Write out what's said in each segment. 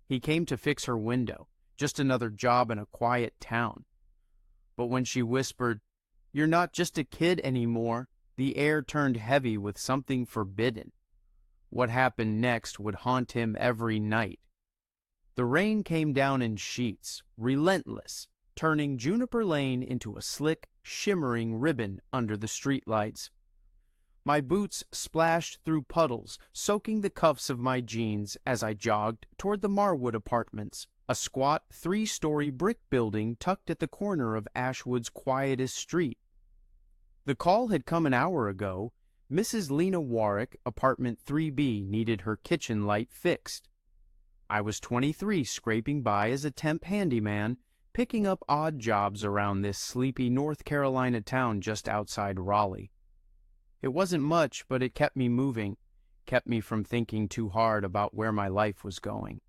He came to fix her window, just another job in a quiet town. But when she whispered, "You're not just a kid anymore," the air turned heavy with something forbidden. What happened next would haunt him every night. The rain came down in sheets, relentless, turning Juniper Lane into a slick, shimmering ribbon under the streetlights. My boots splashed through puddles, soaking the cuffs of my jeans as I jogged toward the Marwood Apartments, a squat three-story brick building tucked at the corner of Ashwood's quietest street. The call had come an hour ago. Mrs. Lena Warwick, apartment 3B, needed her kitchen light fixed. I was 23, scraping by as a temp handyman, picking up odd jobs around this sleepy North Carolina town just outside Raleigh. It wasn't much, but it kept me moving, kept me from thinking too hard about where my life was going.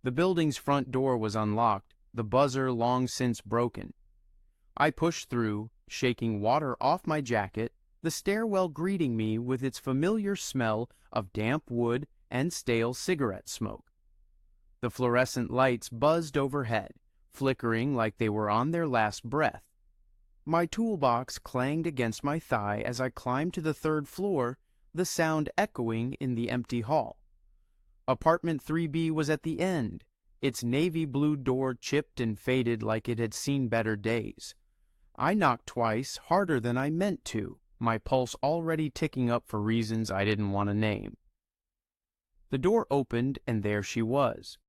The building's front door was unlocked, the buzzer long since broken. I pushed through, shaking water off my jacket, the stairwell greeting me with its familiar smell of damp wood and stale cigarette smoke. The fluorescent lights buzzed overhead, flickering like they were on their last breath. My toolbox clanged against my thigh as I climbed to the third floor, the sound echoing in the empty hall. Apartment 3B was at the end, its navy blue door chipped and faded like it had seen better days. I knocked twice, harder than I meant to, my pulse already ticking up for reasons I didn't want to name. The door opened, and there she was.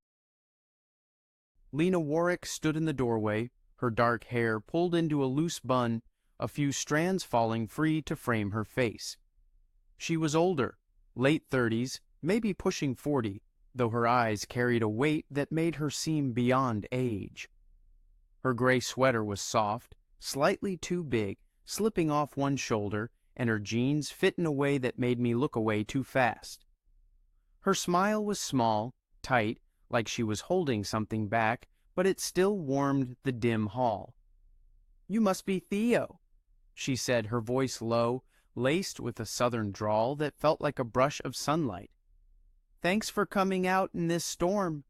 Lena Warwick stood in the doorway, her dark hair pulled into a loose bun, a few strands falling free to frame her face. She was older, late 30s, maybe pushing 40, though her eyes carried a weight that made her seem beyond age. Her gray sweater was soft, slightly too big, slipping off one shoulder, and her jeans fit in a way that made me look away too fast. Her smile was small, tight, like she was holding something back, but it still warmed the dim hall. "You must be Theo," she said, her voice low, laced with a southern drawl that felt like a brush of sunlight. "Thanks for coming out in this storm."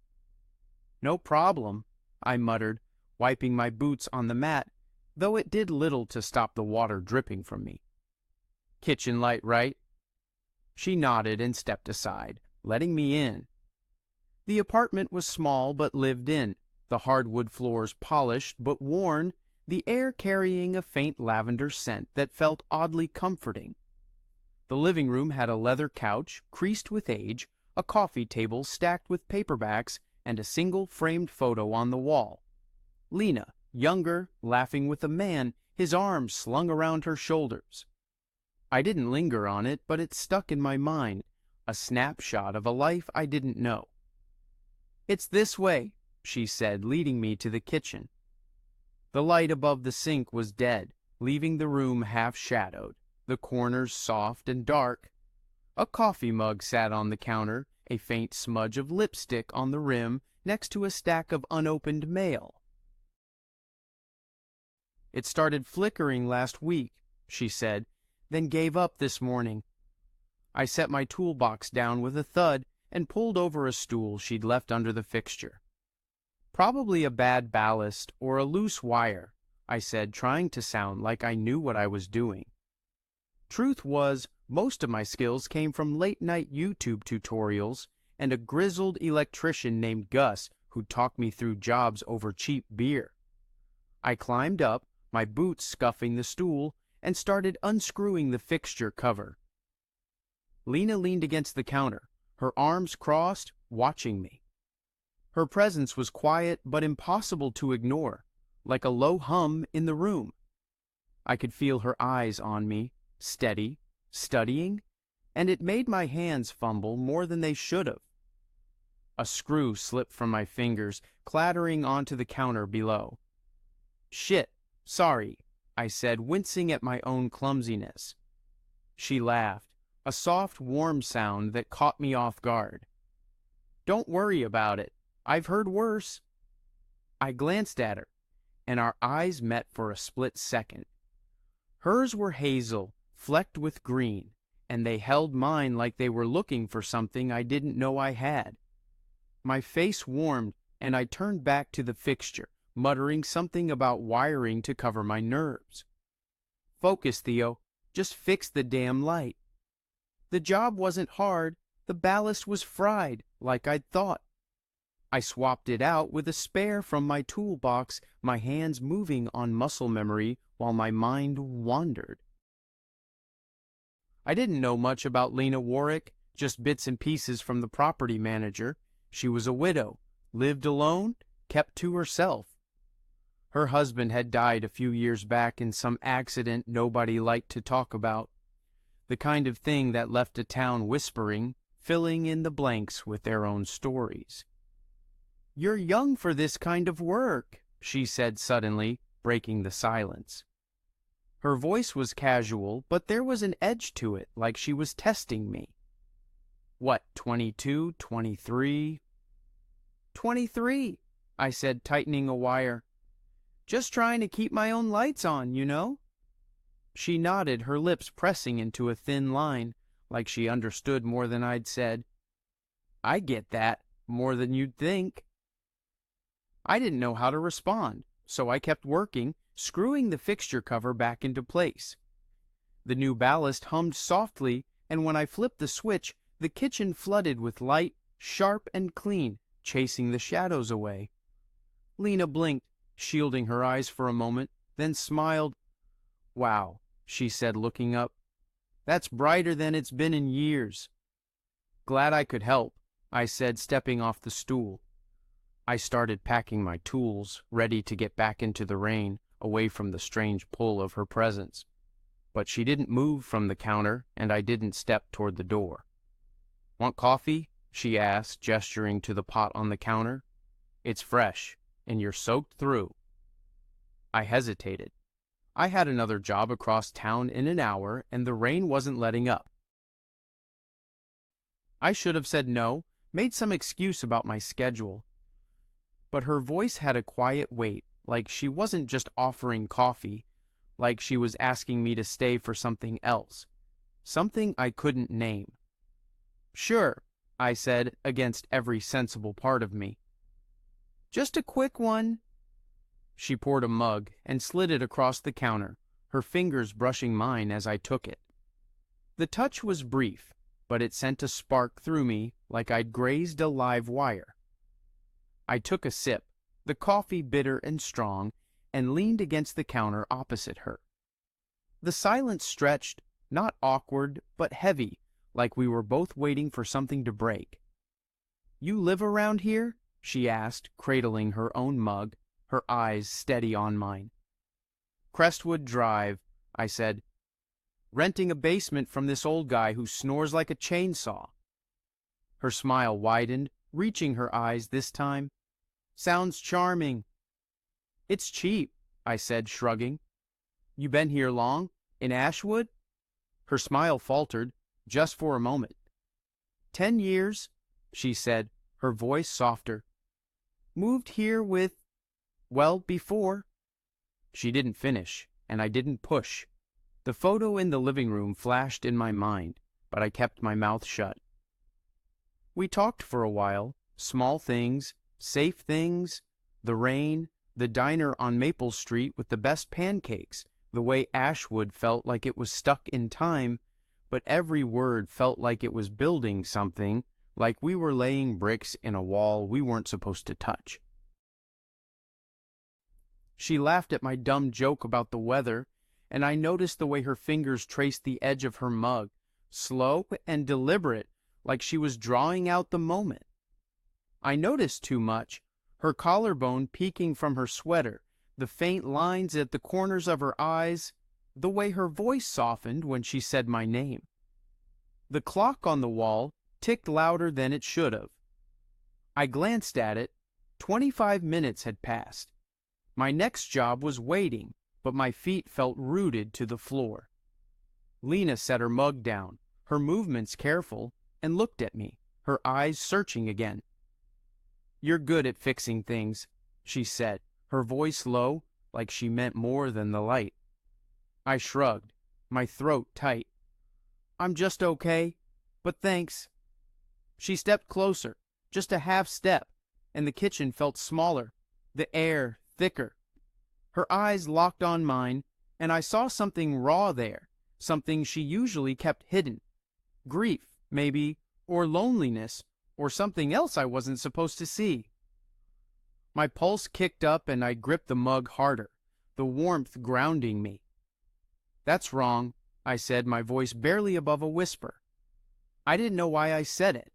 "No problem," I muttered, wiping my boots on the mat, though it did little to stop the water dripping from me. "Kitchen light, right?" She nodded and stepped aside, letting me in. The apartment was small but lived in, the hardwood floors polished but worn, the air carrying a faint lavender scent that felt oddly comforting. The living room had a leather couch, creased with age, a coffee table stacked with paperbacks, and a single framed photo on the wall. Lena, younger, laughing with a man, his arms slung around her shoulders. I didn't linger on it, but it stuck in my mind, a snapshot of a life I didn't know. "It's this way," she said, leading me to the kitchen. The light above the sink was dead, leaving the room half-shadowed, the corners soft and dark. A coffee mug sat on the counter, a faint smudge of lipstick on the rim next to a stack of unopened mail. "It started flickering last week," she said, "then gave up this morning." I set my toolbox down with a thud and pulled over a stool she'd left under the fixture. "Probably a bad ballast or a loose wire," I said, trying to sound like I knew what I was doing. Truth was, most of my skills came from late-night YouTube tutorials and a grizzled electrician named Gus who talked me through jobs over cheap beer. I climbed up, my boots scuffing the stool, and started unscrewing the fixture cover. Lena leaned against the counter, her arms crossed, watching me. Her presence was quiet but impossible to ignore, like a low hum in the room. I could feel her eyes on me, steady, studying, and it made my hands fumble more than they should have. A screw slipped from my fingers, clattering onto the counter below. "Shit, sorry," I said, wincing at my own clumsiness. She laughed, a soft, warm sound that caught me off guard. "Don't worry about it. I've heard worse." I glanced at her, and our eyes met for a split second. Hers were hazel, flecked with green, and they held mine like they were looking for something I didn't know I had. My face warmed, and I turned back to the fixture, muttering something about wiring to cover my nerves. Focus, Theo. Just fix the damn light. The job wasn't hard. The ballast was fried, like I'd thought. I swapped it out with a spare from my toolbox, my hands moving on muscle memory while my mind wandered. I didn't know much about Lena Warwick, just bits and pieces from the property manager. She was a widow, lived alone, kept to herself. Her husband had died a few years back in some accident nobody liked to talk about. The kind of thing that left a town whispering, filling in the blanks with their own stories. "You're young for this kind of work," she said suddenly, breaking the silence. Her voice was casual, but there was an edge to it, like she was testing me. "What, 22, 23? 23, I said, tightening a wire. "Just trying to keep my own lights on, you know." She nodded, her lips pressing into a thin line, like she understood more than I'd said. "I get that, more than you'd think." I didn't know how to respond, so I kept working, screwing the fixture cover back into place. The new ballast hummed softly, and when I flipped the switch, the kitchen flooded with light, sharp and clean, chasing the shadows away. Lena blinked, shielding her eyes for a moment, then smiled. "Wow," she said, looking up. "That's brighter than it's been in years." "Glad I could help," I said, stepping off the stool. I started packing my tools, ready to get back into the rain, away from the strange pull of her presence. But she didn't move from the counter, and I didn't step toward the door. "Want coffee?" she asked, gesturing to the pot on the counter. "It's fresh, and you're soaked through." I hesitated. I had another job across town in an hour, and the rain wasn't letting up. I should have said no, made some excuse about my schedule. But her voice had a quiet weight, like she wasn't just offering coffee, like she was asking me to stay for something else, something I couldn't name. "Sure," I said, against every sensible part of me. "Just a quick one." She poured a mug and slid it across the counter, her fingers brushing mine as I took it. The touch was brief, but it sent a spark through me like I'd grazed a live wire. I took a sip, the coffee bitter and strong, and leaned against the counter opposite her. The silence stretched, not awkward, but heavy, like we were both waiting for something to break. "You live around here?" she asked, cradling her own mug, her eyes steady on mine. "Crestwood Drive," I said. "Renting a basement from this old guy who snores like a chainsaw." Her smile widened, reaching her eyes this time. "Sounds charming." "It's cheap," I said, shrugging. "You been here long? In Ashwood?" Her smile faltered, just for a moment. 10 years, she said, her voice softer. "Moved here before." She didn't finish, and I didn't push. The photo in the living room flashed in my mind, but I kept my mouth shut. We talked for a while, small things, safe things, the rain, the diner on Maple Street with the best pancakes, the way Ashwood felt like it was stuck in time, but every word felt like it was building something, like we were laying bricks in a wall we weren't supposed to touch. She laughed at my dumb joke about the weather, and I noticed the way her fingers traced the edge of her mug, slow and deliberate, like she was drawing out the moment. I noticed too much, her collarbone peeking from her sweater, the faint lines at the corners of her eyes, the way her voice softened when she said my name. The clock on the wall ticked louder than it should have. I glanced at it. 25 minutes had passed. My next job was waiting, but my feet felt rooted to the floor. Lena set her mug down, her movements careful, and looked at me, her eyes searching again. "You're good at fixing things," she said, her voice low, like she meant more than the light. I shrugged, my throat tight. "I'm just okay, but thanks." She stepped closer, just a half step, and the kitchen felt smaller, the air thicker. Her eyes locked on mine, and I saw something raw there, something she usually kept hidden. Grief, maybe, or loneliness, or something else I wasn't supposed to see. My pulse kicked up and I gripped the mug harder, the warmth grounding me. "That's wrong," I said, my voice barely above a whisper. I didn't know why I said it.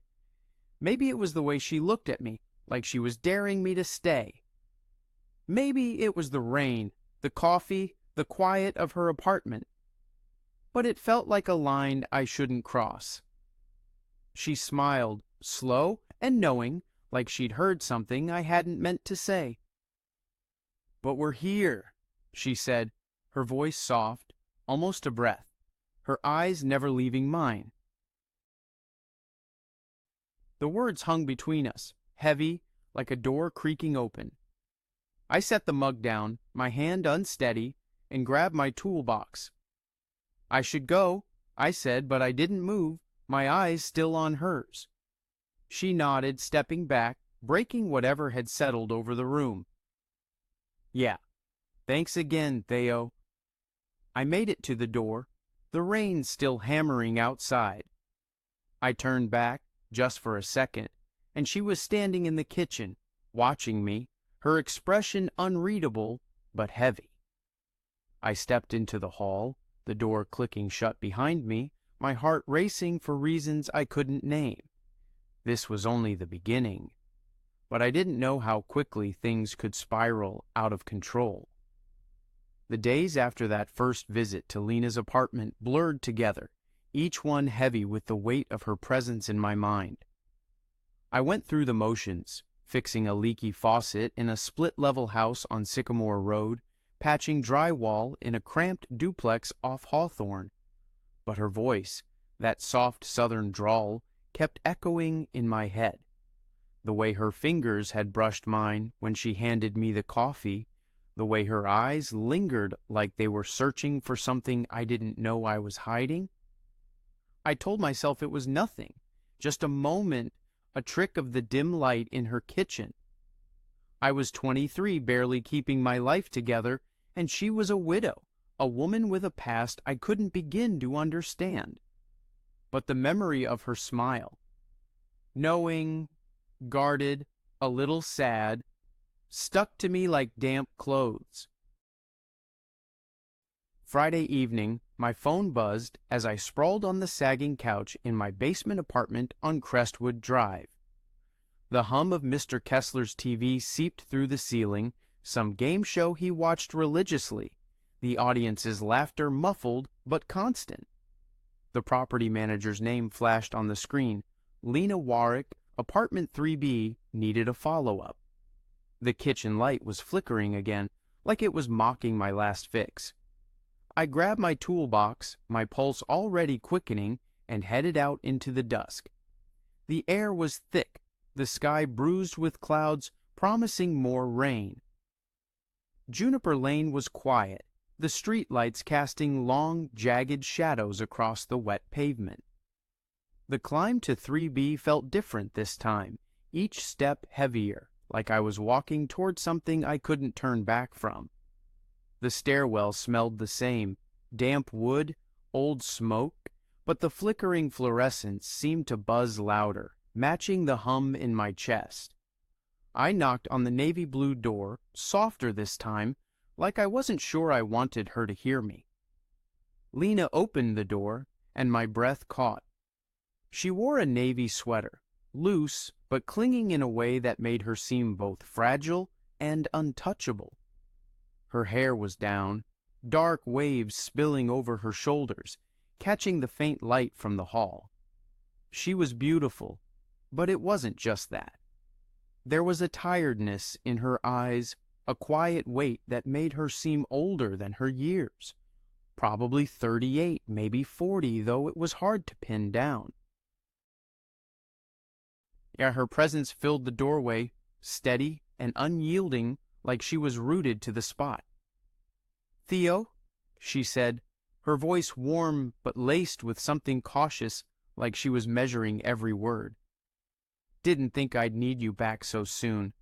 Maybe it was the way she looked at me, like she was daring me to stay. Maybe it was the rain, the coffee, the quiet of her apartment. But it felt like a line I shouldn't cross. She smiled, slow and knowing, like she'd heard something I hadn't meant to say. "But we're here," she said, her voice soft, almost a breath, her eyes never leaving mine. The words hung between us, heavy, like a door creaking open. I set the mug down, my hand unsteady, and grabbed my toolbox. "I should go," I said, but I didn't move, my eyes still on hers. She nodded, stepping back, breaking whatever had settled over the room. "Yeah, thanks again, Theo." I made it to the door, the rain still hammering outside. I turned back, just for a second, and she was standing in the kitchen, watching me, her expression unreadable but heavy. I stepped into the hall, the door clicking shut behind me, my heart racing for reasons I couldn't name. This was only the beginning, but I didn't know how quickly things could spiral out of control. The days after that first visit to Lena's apartment blurred together, each one heavy with the weight of her presence in my mind. I went through the motions, fixing a leaky faucet in a split-level house on Sycamore Road, patching drywall in a cramped duplex off Hawthorne. But her voice, that soft southern drawl, kept echoing in my head. The way her fingers had brushed mine when she handed me the coffee, the way her eyes lingered like they were searching for something I didn't know I was hiding. I told myself it was nothing, just a moment, a trick of the dim light in her kitchen. I was 23, barely keeping my life together, and she was a widow, a woman with a past I couldn't begin to understand. But the memory of her smile, knowing, guarded, a little sad, stuck to me like damp clothes. Friday evening, my phone buzzed as I sprawled on the sagging couch in my basement apartment on Crestwood Drive. The hum of Mr. Kessler's TV seeped through the ceiling, some game show he watched religiously, the audience's laughter muffled but constant. The property manager's name flashed on the screen. Lena Warwick, apartment 3B, needed a follow-up. The kitchen light was flickering again, like it was mocking my last fix. I grabbed my toolbox, my pulse already quickening, and headed out into the dusk. The air was thick, the sky bruised with clouds promising more rain. Juniper Lane was quiet, the streetlights casting long, jagged shadows across the wet pavement. The climb to 3B felt different this time, each step heavier, like I was walking toward something I couldn't turn back from. The stairwell smelled the same, damp wood, old smoke, but the flickering fluorescence seemed to buzz louder, matching the hum in my chest. I knocked on the navy blue door, softer this time, like I wasn't sure I wanted her to hear me. Lena opened the door, and my breath caught. She wore a navy sweater, loose but clinging in a way that made her seem both fragile and untouchable. Her hair was down, dark waves spilling over her shoulders, catching the faint light from the hall. She was beautiful, but it wasn't just that. There was a tiredness in her eyes, a quiet weight that made her seem older than her years. Probably 38, maybe 40, though it was hard to pin down. Yet her presence filled the doorway, steady and unyielding, like she was rooted to the spot. "Theo," she said, her voice warm but laced with something cautious, like she was measuring every word. Didn't think I'd need you back so soon."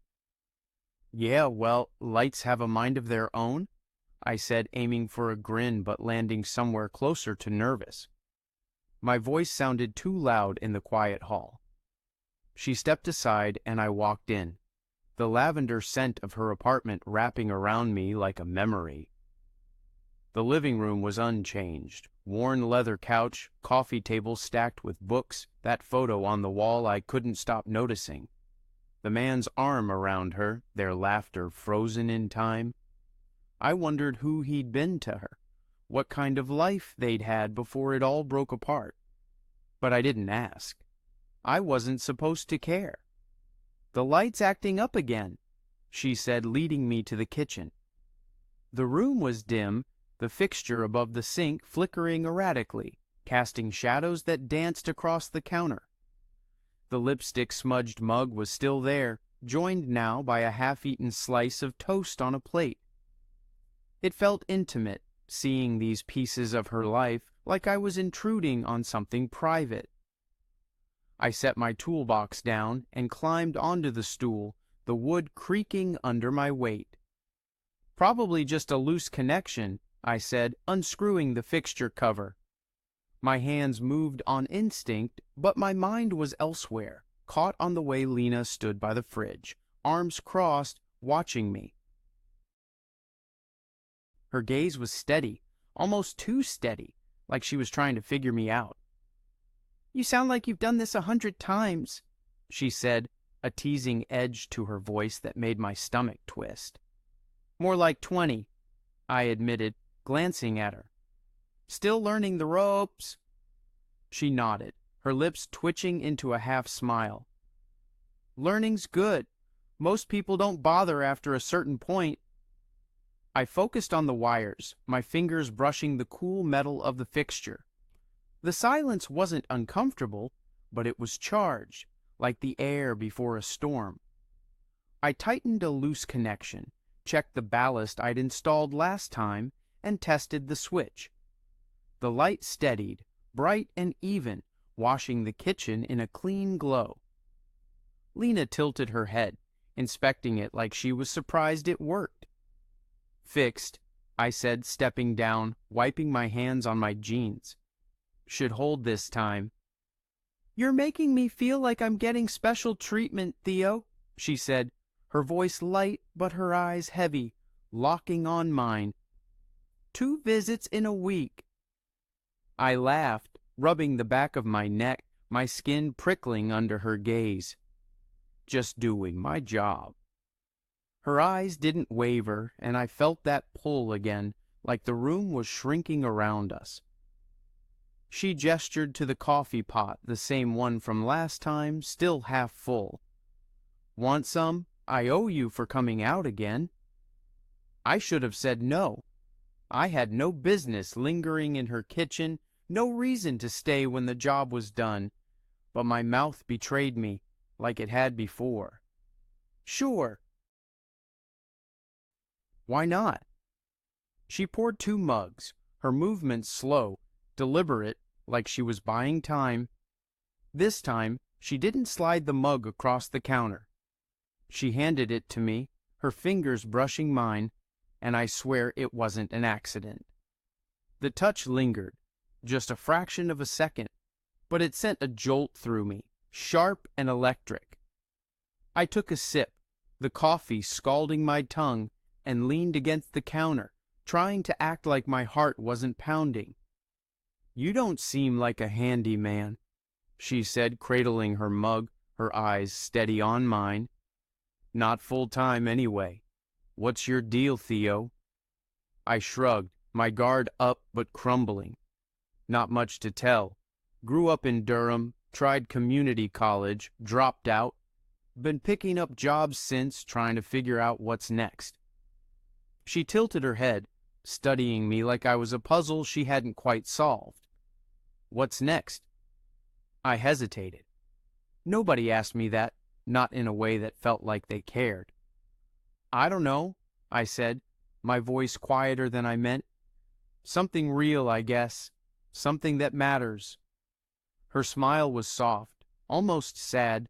"Yeah, well, lights have a mind of their own," I said, aiming for a grin but landing somewhere closer to nervous. My voice sounded too loud in the quiet hall. She stepped aside and I walked in, the lavender scent of her apartment wrapping around me like a memory. The living room was unchanged. Worn leather couch, coffee table stacked with books, that photo on the wall I couldn't stop noticing. The man's arm around her, their laughter frozen in time. I wondered who he'd been to her, what kind of life they'd had before it all broke apart. But I didn't ask. I wasn't supposed to care. "The light's acting up again," she said, leading me to the kitchen. The room was dim, the fixture above the sink flickering erratically, casting shadows that danced across the counter. The lipstick-smudged mug was still there, joined now by a half-eaten slice of toast on a plate. It felt intimate, seeing these pieces of her life, like I was intruding on something private. I set my toolbox down and climbed onto the stool, the wood creaking under my weight. "Probably just a loose connection," I said, unscrewing the fixture cover. My hands moved on instinct, but my mind was elsewhere, caught on the way Lena stood by the fridge, arms crossed, watching me. Her gaze was steady, almost too steady, like she was trying to figure me out. "You sound like you've done this 100 times, she said, a teasing edge to her voice that made my stomach twist. "More like 20, I admitted, glancing at her. "Still learning the ropes." She nodded, her lips twitching into a half smile. "Learning's good. Most people don't bother after a certain point." I focused on the wires, my fingers brushing the cool metal of the fixture. The silence wasn't uncomfortable, but it was charged, like the air before a storm. I tightened a loose connection, checked the ballast I'd installed last time, and tested the switch. The light steadied, bright and even, washing the kitchen in a clean glow. Lena tilted her head, inspecting it like she was surprised it worked. "Fixed," I said, stepping down, wiping my hands on my jeans. "Should hold this time." "You're making me feel like I'm getting special treatment, Theo," she said, her voice light but her eyes heavy, locking on mine. "2 visits in a week." I laughed, rubbing the back of my neck, my skin prickling under her gaze. Just doing my job. Her eyes didn't waver, and I felt that pull again, like the room was shrinking around us. She gestured to the coffee pot, the same one from last time, still half full. "Want some? I owe you for coming out again." I should have said no. I had no business lingering in her kitchen, no reason to stay when the job was done, but my mouth betrayed me, like it had before. "Sure." "Why not?" She poured 2 mugs, her movements slow, deliberate, like she was buying time. This time, she didn't slide the mug across the counter. She handed it to me, her fingers brushing mine, and I swear it wasn't an accident. The touch lingered, just a fraction of a second, but it sent a jolt through me, sharp and electric. I took a sip, the coffee scalding my tongue, and leaned against the counter, trying to act like my heart wasn't pounding. "You don't seem like a handyman," she said, cradling her mug, her eyes steady on mine. "Not full-time anyway. What's your deal, Theo?" I shrugged, my guard up but crumbling. "Not much to tell. Grew up in Durham, tried community college, dropped out. Been picking up jobs since, trying to figure out what's next." She tilted her head, studying me like I was a puzzle she hadn't quite solved. "What's next?" I hesitated. Nobody asked me that, not in a way that felt like they cared. "I don't know," I said, my voice quieter than I meant. "Something real, I guess. Something that matters." Her smile was soft, almost sad,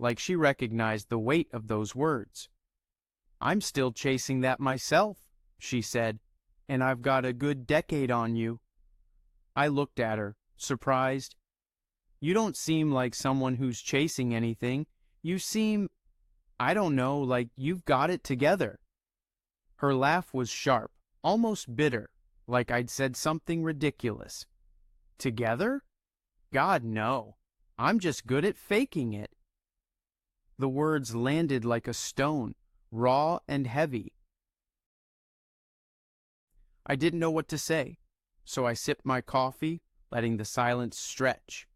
like she recognized the weight of those words. "I'm still chasing that myself," she said, "and I've got a good decade on you." I looked at her, surprised. "You don't seem like someone who's chasing anything. You seem, I don't know, like you've got it together." Her laugh was sharp, almost bitter, like I'd said something ridiculous. "Together? God, no. I'm just good at faking it." The words landed like a stone, raw and heavy. I didn't know what to say, so I sipped my coffee, letting the silence stretch.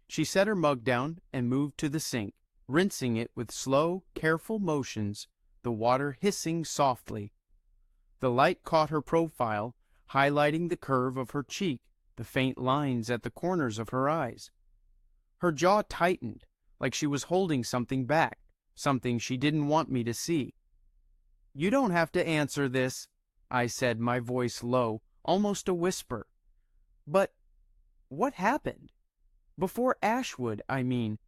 She set her mug down and moved to the sink, rinsing it with slow, careful motions, the water hissing softly. The light caught her profile, highlighting the curve of her cheek, the faint lines at the corners of her eyes. Her jaw tightened, like she was holding something back, something she didn't want me to see. "You don't have to answer this," I said, my voice low, almost a whisper. "But what happened? Before Ashwood, I mean."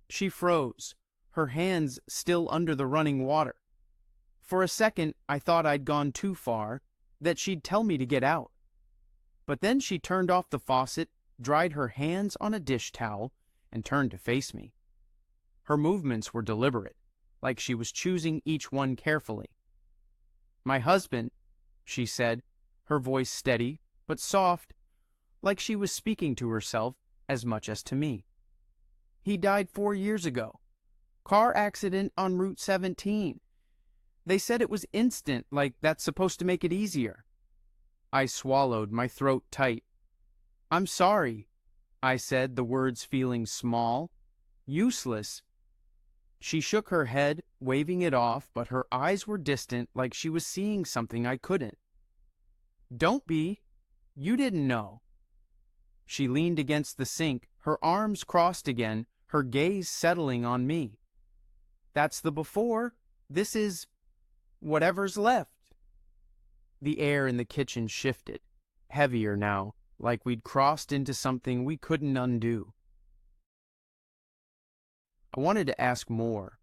She froze, her hands still under the running water. For a second, I thought I'd gone too far, that she'd tell me to get out. But then she turned off the faucet, dried her hands on a dish towel, and turned to face me. Her movements were deliberate, like she was choosing each one carefully. "My husband," she said, her voice steady but soft, like she was speaking to herself as much as to me. "He died 4 years ago. Car accident on Route 17. They said it was instant, like that's supposed to make it easier." I swallowed, my throat tight. "I'm sorry," I said, the words feeling small, useless. She shook her head, waving it off, but her eyes were distant, like she was seeing something I couldn't. "Don't be. You didn't know." She leaned against the sink, her arms crossed again, her gaze settling on me. "That's the before. This is whatever's left." The air in the kitchen shifted, heavier now, like we'd crossed into something we couldn't undo. I wanted to ask more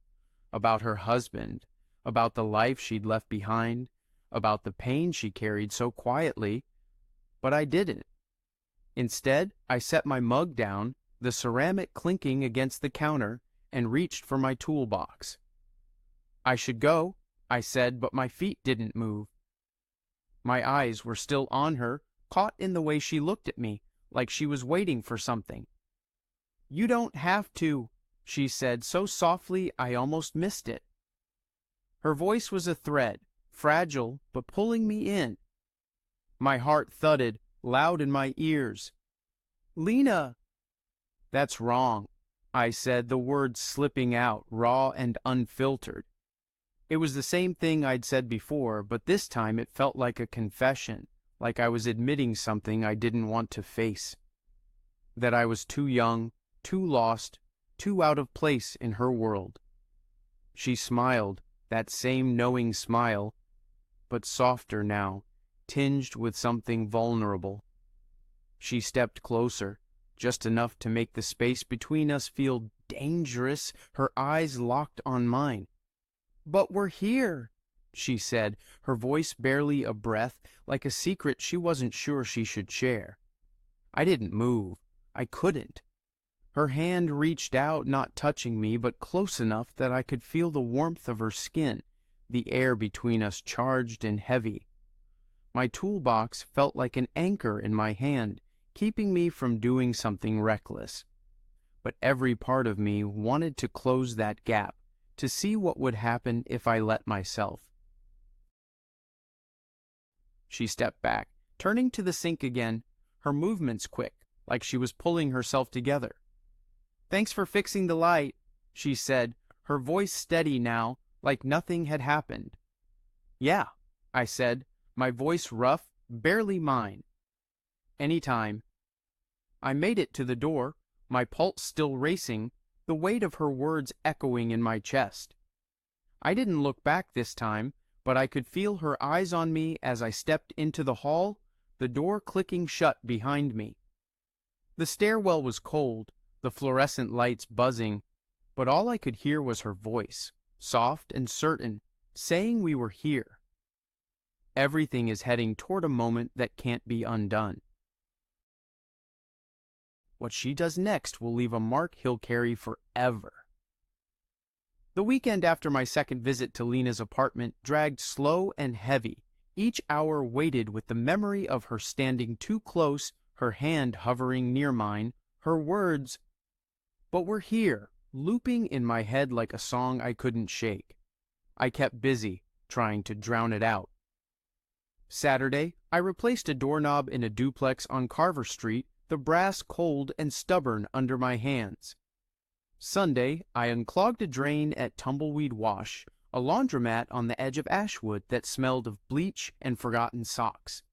about her husband, about the life she'd left behind, about the pain she carried so quietly, but I didn't. Instead, I set my mug down, the ceramic clinking against the counter, and reached for my toolbox. "I should go," I said, but my feet didn't move. My eyes were still on her, caught in the way she looked at me, like she was waiting for something. "You don't have to," she said so softly I almost missed it. Her voice was a thread, fragile but pulling me in. My heart thudded, loud in my ears. "Lena!" "That's wrong," I said, the words slipping out, raw and unfiltered. It was the same thing I'd said before, but this time it felt like a confession, like I was admitting something I didn't want to face. That I was too young, too lost, too out of place in her world. She smiled, that same knowing smile, but softer now, tinged with something vulnerable. She stepped closer, just enough to make the space between us feel dangerous, her eyes locked on mine. "But we're here," she said, her voice barely a breath, like a secret she wasn't sure she should share. I didn't move. I couldn't. Her hand reached out, not touching me, but close enough that I could feel the warmth of her skin, the air between us charged and heavy. My toolbox felt like an anchor in my hand, keeping me from doing something reckless. But every part of me wanted to close that gap, to see what would happen if I let myself. She stepped back, turning to the sink again, her movements quick, like she was pulling herself together. "Thanks for fixing the light," she said, her voice steady now, like nothing had happened. "Yeah," I said, my voice rough, barely mine. "Anytime." I made it to the door, my pulse still racing, the weight of her words echoing in my chest. I didn't look back this time, but I could feel her eyes on me as I stepped into the hall, the door clicking shut behind me. The stairwell was cold, the fluorescent lights buzzing. but all I could hear was her voice, soft and certain, saying we were here. Everything is heading toward a moment that can't be undone. What she does next will leave a mark he'll carry forever. The weekend after my second visit to Lena's apartment dragged slow and heavy, each hour weighted with the memory of her standing too close, her hand hovering near mine, her words, "But we're here," looping in my head like a song I couldn't shake. I kept busy, trying to drown it out. Saturday, I replaced a doorknob in a duplex on Carver Street, the brass cold and stubborn under my hands. Sunday, I unclogged a drain at Tumbleweed Wash, a laundromat on the edge of Ashwood that smelled of bleach and forgotten socks.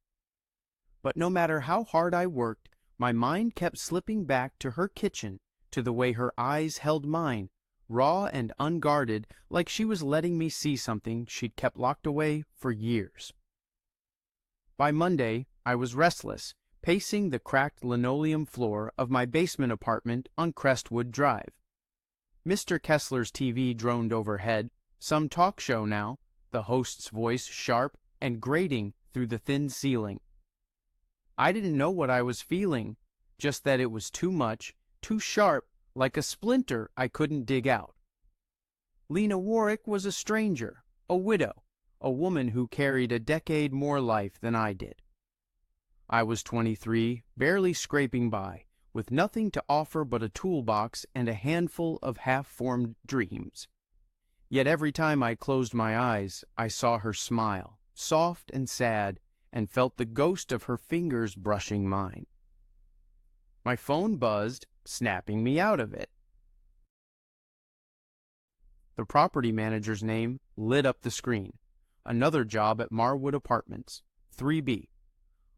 But no matter how hard I worked, my mind kept slipping back to her kitchen, to the way her eyes held mine, raw and unguarded, like she was letting me see something she'd kept locked away for years. By Monday, I was restless, pacing the cracked linoleum floor of my basement apartment on Crestwood Drive. Mr. Kessler's TV droned overhead, some talk show now, the host's voice sharp and grating through the thin ceiling. I didn't know what I was feeling, just that it was too much, too sharp, like a splinter I couldn't dig out. Lena Warwick was a stranger, a widow, a woman who carried a decade more life than I did. I was 23, barely scraping by, with nothing to offer but a toolbox and a handful of half-formed dreams. Yet every time I closed my eyes, I saw her smile, soft and sad, and felt the ghost of her fingers brushing mine. My phone buzzed, snapping me out of it. The property manager's name lit up the screen. Another job at Marwood Apartments, 3B.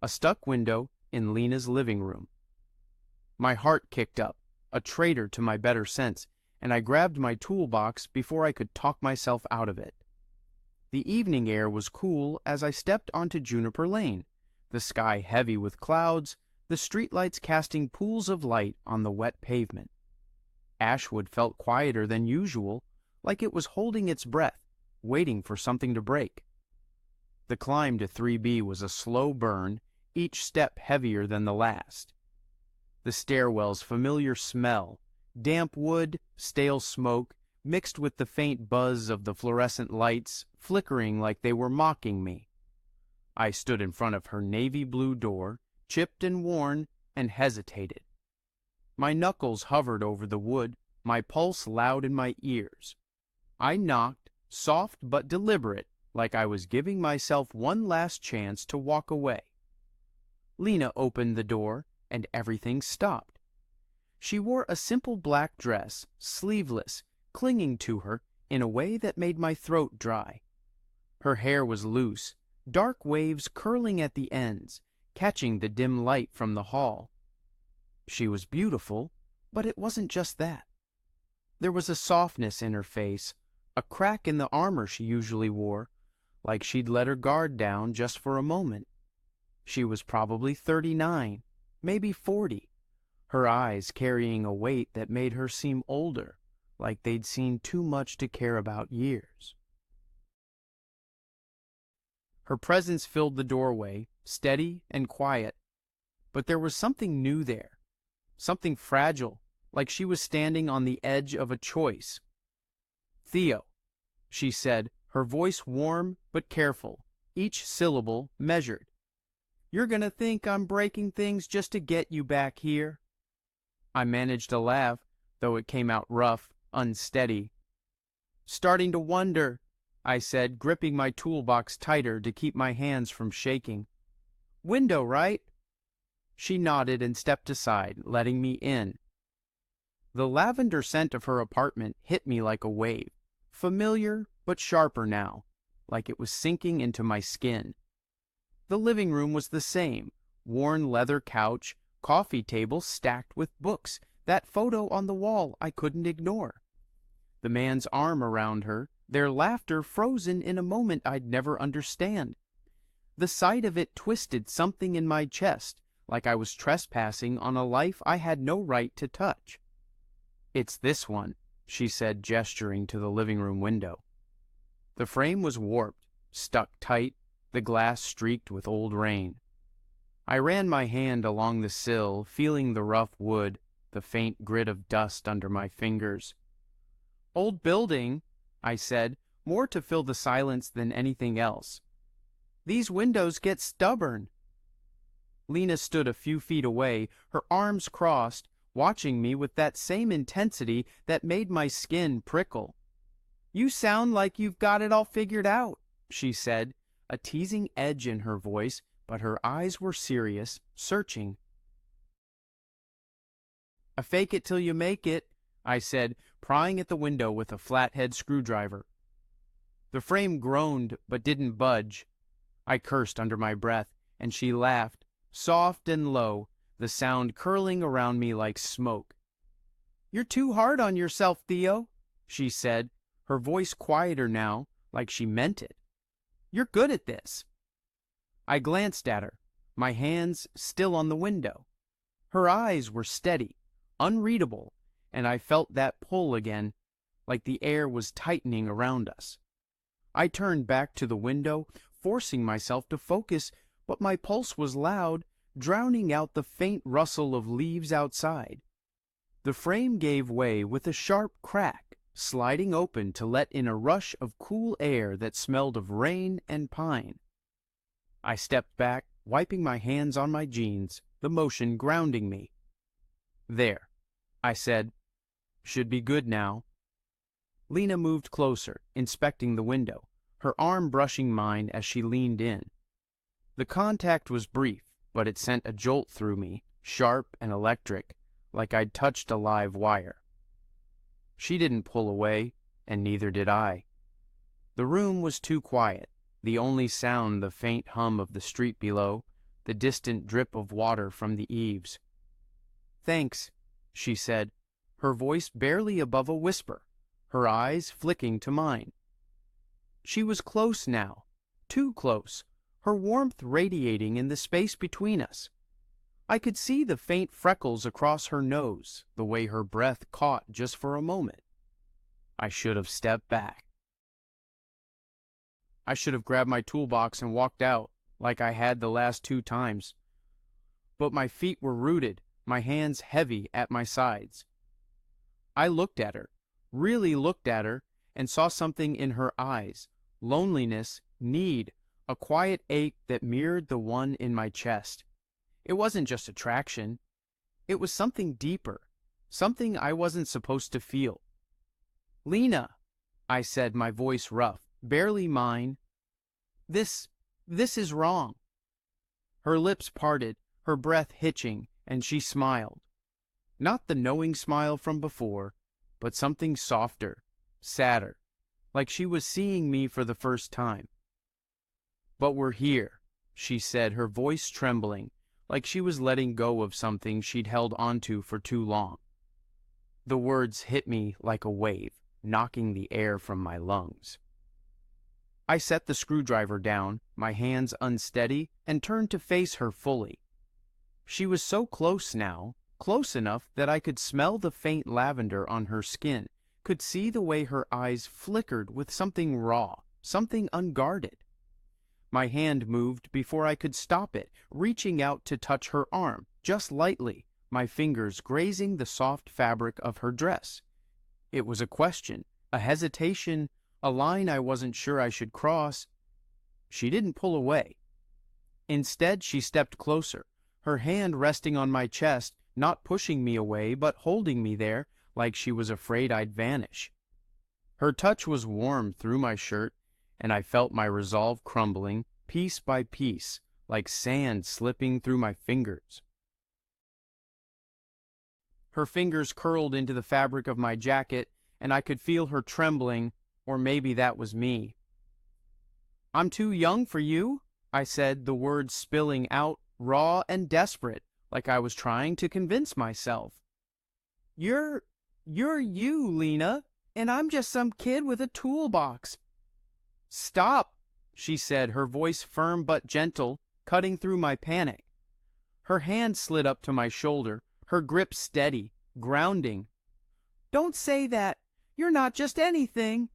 A stuck window in Lena's living room. My heart kicked up, a traitor to my better sense, and I grabbed my toolbox before I could talk myself out of it. The evening air was cool as I stepped onto Juniper Lane, the sky heavy with clouds, the streetlights casting pools of light on the wet pavement. Ashwood felt quieter than usual, like it was holding its breath, waiting for something to break. The climb to 3B was a slow burn, each step heavier than the last. The stairwell's familiar smell, damp wood, stale smoke, mixed with the faint buzz of the fluorescent lights, flickering like they were mocking me. I stood in front of her navy blue door, chipped and worn, and hesitated. My knuckles hovered over the wood, my pulse loud in my ears. I knocked, soft but deliberate, like I was giving myself one last chance to walk away. Lena opened the door, and everything stopped. She wore a simple black dress, sleeveless, clinging to her in a way that made my throat dry. Her hair was loose, dark waves curling at the ends, catching the dim light from the hall. She was beautiful, but it wasn't just that. There was a softness in her face, a crack in the armor she usually wore, like she'd let her guard down just for a moment. She was probably 39, maybe 40, her eyes carrying a weight that made her seem older, like they'd seen too much to care about years. Her presence filled the doorway, steady and quiet, but there was something new there, something fragile, like she was standing on the edge of a choice. "Theo," she said, her voice warm but careful, each syllable measured. "You're gonna think I'm breaking things just to get you back here." I managed to laugh, though it came out rough, unsteady. "Starting to wonder," I said, gripping my toolbox tighter to keep my hands from shaking. "Window, right?" She nodded and stepped aside, letting me in. The lavender scent of her apartment hit me like a wave, familiar but sharper now, like it was sinking into my skin. The living room was the same, worn leather couch, coffee table stacked with books, that photo on the wall I couldn't ignore. The man's arm around her, their laughter frozen in a moment I'd never understand. The sight of it twisted something in my chest, like I was trespassing on a life I had no right to touch. "It's this one," she said, gesturing to the living room window. The frame was warped, stuck tight, the glass streaked with old rain. I ran my hand along the sill, feeling the rough wood, the faint grit of dust under my fingers. "Old building," I said, more to fill the silence than anything else. "These windows get stubborn." Lena stood a few feet away, her arms crossed, watching me with that same intensity that made my skin prickle. "You sound like you've got it all figured out," she said, a teasing edge in her voice, but her eyes were serious, searching. "A fake it till you make it," I said, prying at the window with a flathead screwdriver. The frame groaned but didn't budge. I cursed under my breath, and she laughed, soft and low, the sound curling around me like smoke. "You're too hard on yourself, Theo," she said, her voice quieter now, like she meant it. "You're good at this." I glanced at her, my hands still on the window. Her eyes were steady, unreadable, and I felt that pull again, like the air was tightening around us. I turned back to the window, forcing myself to focus, but my pulse was loud, drowning out the faint rustle of leaves outside. The frame gave way with a sharp crack, sliding open to let in a rush of cool air that smelled of rain and pine. I stepped back, wiping my hands on my jeans, the motion grounding me. "There," I said. "Should be good now." Lena moved closer, inspecting the window, her arm brushing mine as she leaned in. The contact was brief, but it sent a jolt through me, sharp and electric, like I'd touched a live wire. She didn't pull away, and neither did I. The room was too quiet, the only sound the faint hum of the street below, the distant drip of water from the eaves. "Thanks," she said, her voice barely above a whisper, her eyes flicking to mine. She was close now, too close, her warmth radiating in the space between us. I could see the faint freckles across her nose, the way her breath caught just for a moment. I should have stepped back. I should have grabbed my toolbox and walked out, like I had the last 2 times. But my feet were rooted, my hands heavy at my sides. I looked at her, really looked at her, and saw something in her eyes, loneliness, need, a quiet ache that mirrored the one in my chest. It wasn't just attraction. It was something deeper, something I wasn't supposed to feel. "Lena," I said, my voice rough, barely mine. This is wrong." Her lips parted, her breath hitching, and she smiled. Not the knowing smile from before, but something softer, sadder, like she was seeing me for the first time. "But we're here," she said, her voice trembling, like she was letting go of something she'd held onto for too long. The words hit me like a wave, knocking the air from my lungs. I set the screwdriver down, my hands unsteady, and turned to face her fully. She was so close now, close enough that I could smell the faint lavender on her skin, could see the way her eyes flickered with something raw, something unguarded. My hand moved before I could stop it, reaching out to touch her arm, just lightly, my fingers grazing the soft fabric of her dress. It was a question, a hesitation, a line I wasn't sure I should cross. She didn't pull away. Instead, she stepped closer, her hand resting on my chest, not pushing me away, but holding me there, like she was afraid I'd vanish. Her touch was warm through my shirt, and I felt my resolve crumbling, piece by piece, like sand slipping through my fingers. Her fingers curled into the fabric of my jacket, and I could feel her trembling, or maybe that was me. "I'm too young for you," I said, the words spilling out, raw and desperate, like I was trying to convince myself. You're you, Lena, and I'm just some kid with a toolbox." "Stop," she said, her voice firm but gentle, cutting through my panic. Her hand slid up to my shoulder, her grip steady, grounding. "Don't say that. You're not just anything."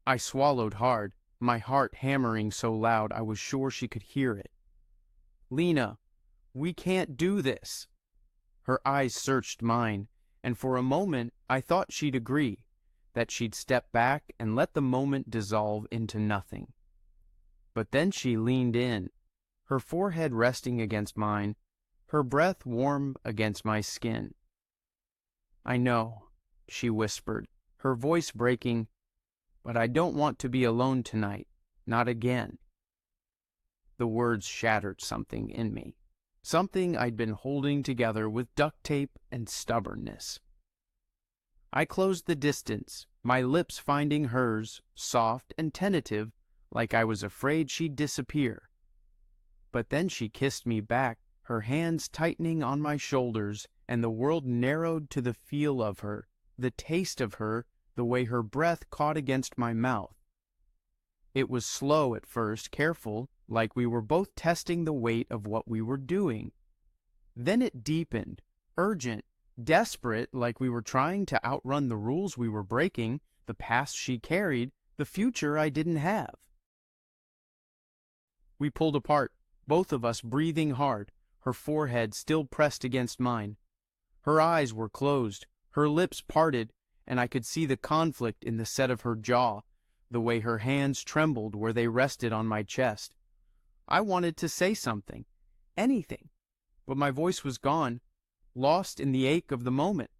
I swallowed hard, my heart hammering so loud I was sure she could hear it. "Lena, we can't do this." Her eyes searched mine, and for a moment I thought she'd agree, that she'd step back and let the moment dissolve into nothing. But then she leaned in, her forehead resting against mine, her breath warm against my skin. "I know," she whispered, her voice breaking, "but I don't want to be alone tonight, not again." The words shattered something in me, something I'd been holding together with duct tape and stubbornness. I closed the distance, my lips finding hers, soft and tentative, like I was afraid she'd disappear. But then she kissed me back, her hands tightening on my shoulders, and the world narrowed to the feel of her, the taste of her, the way her breath caught against my mouth. It was slow at first, careful, like we were both testing the weight of what we were doing. Then it deepened, urgent, desperate, like we were trying to outrun the rules we were breaking, the past she carried, the future I didn't have. We pulled apart, both of us breathing hard, her forehead still pressed against mine. Her eyes were closed, her lips parted, and I could see the conflict in the set of her jaw, the way her hands trembled where they rested on my chest. I wanted to say something, anything, but my voice was gone, lost in the ache of the moment.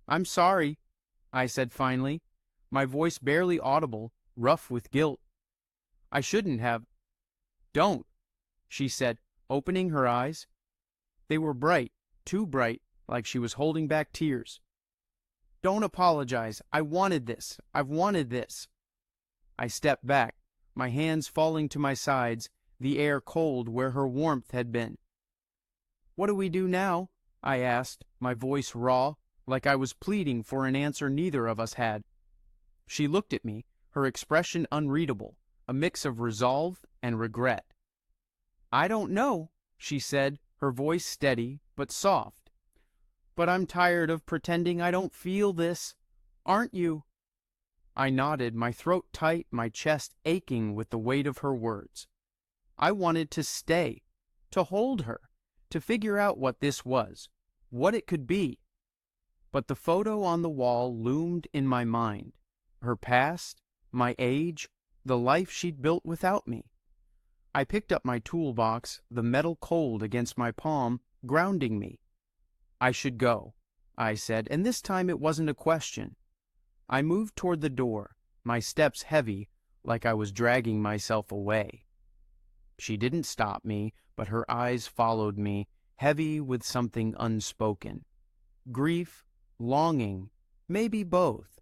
"I'm sorry," I said finally, my voice barely audible, rough with guilt. "I shouldn't have." "Don't," she said, opening her eyes. They were bright, too bright, like she was holding back tears. "Don't apologize. I wanted this. I've wanted this." I stepped back, my hands falling to my sides, the air cold where her warmth had been. "What do we do now?" I asked, my voice raw, like I was pleading for an answer neither of us had. She looked at me, her expression unreadable, a mix of resolve and regret. "I don't know," she said, her voice steady but soft. "But I'm tired of pretending I don't feel this. Aren't you?" I nodded, my throat tight, my chest aching with the weight of her words. I wanted to stay, to hold her, to figure out what this was, what it could be. But the photo on the wall loomed in my mind, her past, my age, the life she'd built without me. I picked up my toolbox, the metal cold against my palm, grounding me. "I should go," I said, and this time it wasn't a question. I moved toward the door, my steps heavy, like I was dragging myself away. She didn't stop me, but her eyes followed me, heavy with something unspoken. Grief, longing, maybe both.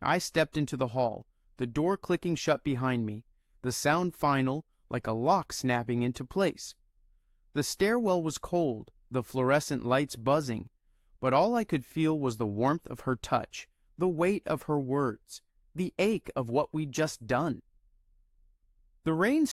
I stepped into the hall, the door clicking shut behind me, the sound final, like a lock snapping into place. The stairwell was cold, the fluorescent lights buzzing, but all I could feel was the warmth of her touch, the weight of her words, the ache of what we'd just done. The rain